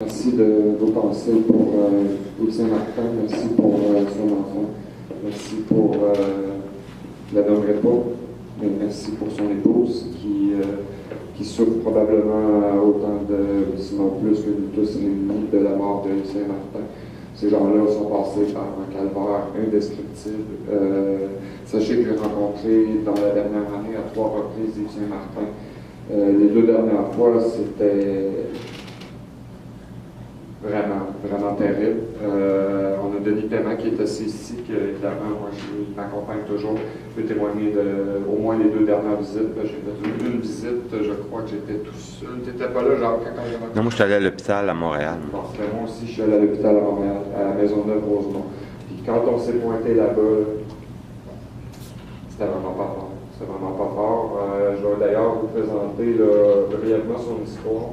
merci de vos pensées pour Yves Saint-Martin, merci pour son enfant, merci pour, je ne la nommerai pas, mais merci pour son épouse qui souffre probablement autant sinon plus que nous tous ennemis de la mort de Yves Saint-Martin. Ces gens-là sont passés par un calvaire indescriptible. Sachez que j'ai rencontré dans la dernière année à 3 reprises Yves Saint-Martin. Les 2 dernières fois, c'était vraiment terrible. On a Denis Paiement qui est assis ici, qui évidemment, moi, il m'accompagne toujours. Je peux témoigner de au moins les 2 dernières visites. J'ai fait une visite, je crois que j'étais tout seul. Tu n'étais pas là, genre, quand j'ai rencontré? Non, moi, je suis allé à l'hôpital à Montréal. Bon, moi aussi, je suis allé à l'hôpital à Montréal, à la Maisonneuve-Rosemont. Puis quand on s'est pointé là-bas, c'était vraiment pas fort. C'était vraiment pas fort. Je vais d'ailleurs vous présenter là, brièvement son histoire.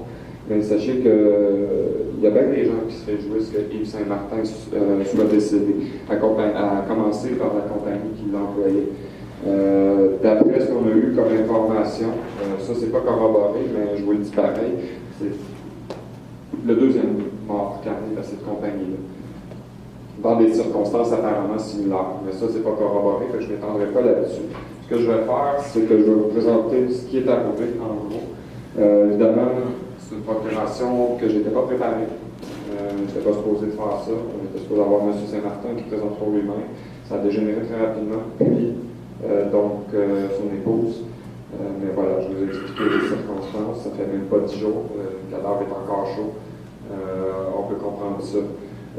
Mais sachez qu'il y a bien des gens qui se réjouissent que Yves Saint-Martin soit décédé, à commencer par la compagnie qui l'employait. D'après ce qu'on a eu comme information, ça c'est pas corroboré, mais je vous le dis pareil, c'est le 2e mort carné à cette compagnie-là. Dans des circonstances apparemment similaires. Mais ça, c'est pas corroboré, que je ne m'étendrai pas là-dessus. Ce que je vais faire, c'est que je vais vous présenter ce qui est arrivé, en gros. Évidemment, c'est une procuration que je n'étais pas préparé. Je n'étais pas supposé de faire ça. On était supposé avoir M. Saint-Martin qui présentera lui-même. Ça a dégénéré très rapidement. Puis, son épouse. Mais voilà, je vous ai expliqué les circonstances. Ça fait même pas 10 jours. Le cadavre est encore chaud. On peut comprendre ça.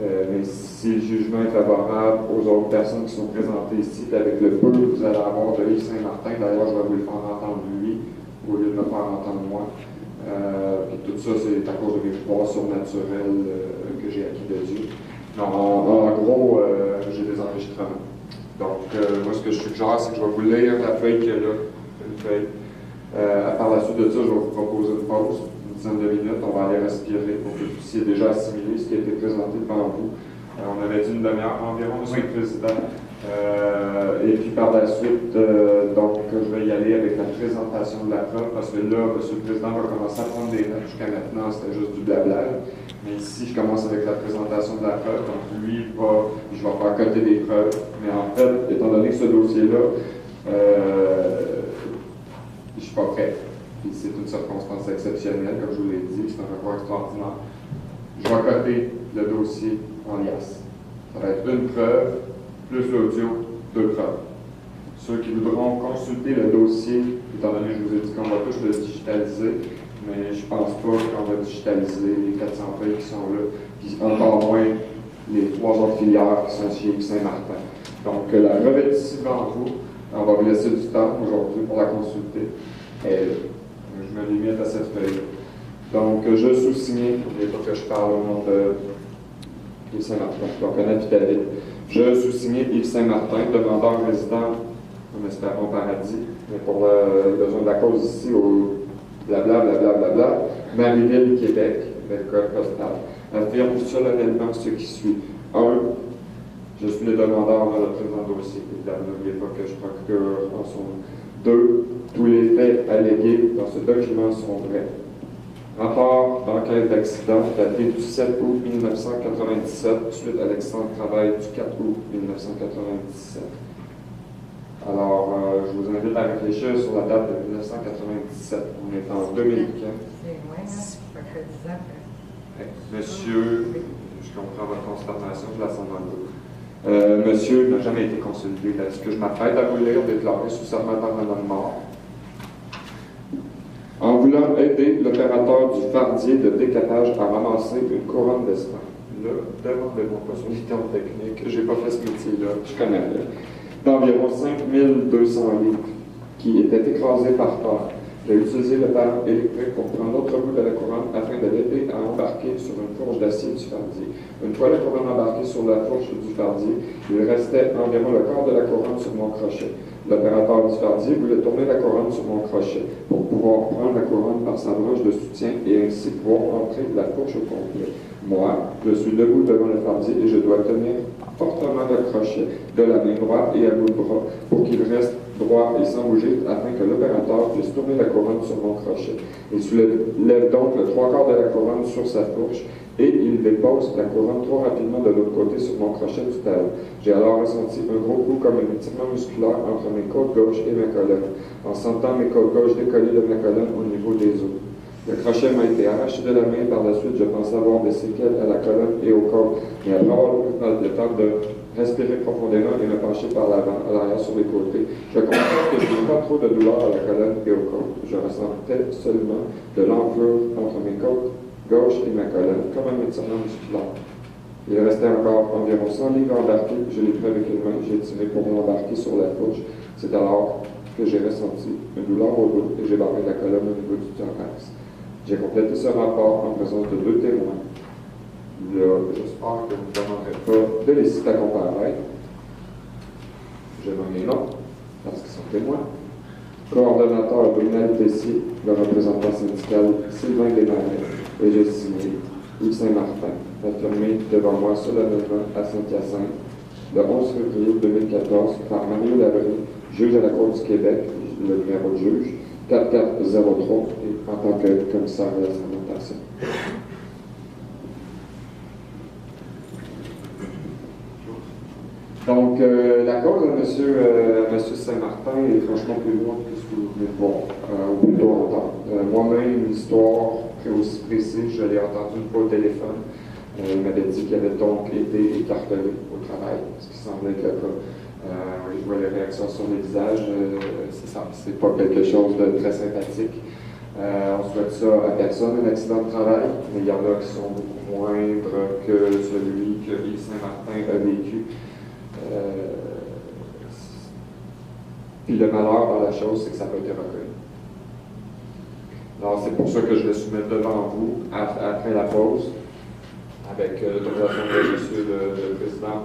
Mais si le jugement est favorable aux autres personnes qui sont présentées ici, avec le peu que vous allez avoir de Yves Saint-Martin, d'ailleurs, je vais vous le faire entendre lui, au lieu de me faire entendre moi. Puis tout ça, c'est à cause de mes pouvoirs surnaturels que j'ai acquis de Dieu. Non, en gros, j'ai des enregistrements. Donc, moi, ce que je suggère, c'est que je vais vous lire la feuille qu'il y a là, une feuille. Par la suite de ça, je vais vous proposer une pause. De minutes, on va aller respirer pour que vous puissiez déjà assimiler ce qui a été présenté devant vous. On avait dit une demi-heure environ, Monsieur le Président. Et puis par la suite, donc, je vais y aller avec la présentation de la preuve, parce que là, Monsieur le Président va commencer à prendre des notes. Jusqu'à maintenant, c'était juste du blabla. Mais ici, je commence avec la présentation de la preuve. Donc, lui, je vais faire coter des preuves. Mais en fait, étant donné que ce dossier-là, je ne suis pas prêt. C'est une circonstance exceptionnelle, comme je vous l'ai dit, c'est un recours extraordinaire. Je vais coter le dossier en liasse. Ça va être une preuve, plus l'audio, 2 preuves. Ceux qui voudront consulter le dossier, étant donné que je vous ai dit qu'on va tous le digitaliser, mais je ne pense pas qu'on va digitaliser les 400 feuilles qui sont là, puis encore moins les 3 autres filières qui sont chez Yves Saint-Martin. Donc, la revêt ici devant vous. On va vous laisser du temps aujourd'hui pour la consulter. Je me limite à cette feuille. Donc, je sous-signe, il faut que je parle au nom de Yves Saint-Martin, donc un affidavit. Je sous-signe Yves Saint-Martin, demandeur résident, on espère au paradis, mais pour le besoin de la cause ici, au blablabla, Marieville, Québec, avec code postal, affirme solennellement ce qui suit. 1. Je suis le demandeur dans le présent dossier. Évidemment, n'oubliez pas que je procure en son nom. 2. Tous les faits allégués dans ce document sont vrais. Rapport d'enquête d'accident daté du 7 août 1997 suite à l'accident de travail du 4 août 1997. Alors, je vous invite à réfléchir sur la date de 1997. On est en 2015. C'est loin, hein? Ça fait 10 ans. Monsieur, je comprends votre constatation, je la sens dans le dos. Monsieur n'a jamais été consolidé. Est-ce que je m'apprête à vous lire déclaré sous serment par un homme mort? En voulant aider l'opérateur du fardier de décapage à ramasser une couronne d'espace. Là, demandez-moi pas sur les termes techniques, j'ai pas fait ce métier-là, je connais rien. D'environ 5200 livres qui étaient écrasés par terre. J'ai utilisé le ballon électrique pour prendre l'autre bout de la couronne afin de l'aider à embarquer sur une fourche d'acier du fardier. Une fois la couronne embarquée sur la fourche du fardier, il restait environ le quart de la couronne sur mon crochet. L'opérateur du fardier voulait tourner la couronne sur mon crochet pour pouvoir prendre la couronne par sa broche de soutien et ainsi pouvoir entrer la fourche au complet. Moi, je suis debout devant le fardier et je dois tenir fortement le crochet de la main droite et à bout de bras pour qu'il reste droit et sans bouger afin que l'opérateur puisse tourner la couronne sur mon crochet. Il soulève donc le 3/4 de la couronne sur sa fourche et il dépose la couronne trop rapidement de l'autre côté sur mon crochet du talon. J'ai alors ressenti un gros coup comme un étirement musculaire entre mes côtes gauche et ma colonne, en sentant mes côtes gauche décoller de ma colonne au niveau des os. Le crochet m'a été arraché de la main. Par la suite, je pensais avoir des séquelles à la colonne et aux côtes, mais après avoir pris le temps de respirer profondément et me pencher par l'avant, à l'arrière sur les côtés, je constate que je n'ai pas trop de douleur à la colonne et aux côtes. Je ressentais seulement de l'enflure entre mes côtes gauche et ma colonne, comme un étirement musculaire. Il restait encore environ 100 livres embarqués. Je l'ai pris avec une main, j'ai tiré pour m'embarquer sur la fourche. C'est alors que j'ai ressenti une douleur au bout et j'ai barré la colonne au niveau du thorax. J'ai complété ce rapport en présence de 2 témoins. J'espère que vous ne demanderez pas de les citer à comparaître. Je nomme les noms, parce qu'ils sont témoins. Coordonnateur Brunel Tessier, le représentant syndical Sylvain Desmarais, et j'ai signé Yves Saint-Martin, affirmé devant moi solennellement à Saint-Hyacinthe le 11 février 2014 par Mario Labrie, juge à la Cour du Québec, le numéro de juge, 4403, et en tant que commissaire de la sermentation. Donc, la cause de M. Saint-Martin est franchement plus loin que ce que vous venez de voir, ou plutôt entendre. Moi-même, une histoire aussi précise, je l'ai entendue une fois au téléphone. Il m'avait dit qu'il avait donc été écartelé au travail, ce qui semblait être le cas. Je vois les réactions sur les visages, c'est pas quelque chose de très sympathique. On souhaite ça à personne, un accident de travail, mais il y en a qui sont beaucoup moindres que celui que Yves Saint-Martin a vécu. Puis le malheur dans la chose, c'est que ça n'a pas été reconnu. Alors c'est pour ça que je le soumets devant vous après la pause, avec l'autorisation de monsieur le président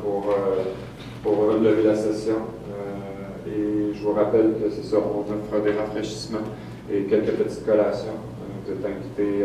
pour relever la session. Et je vous rappelle que c'est ça, on offre des rafraîchissements et quelques petites collations. Vous êtes invités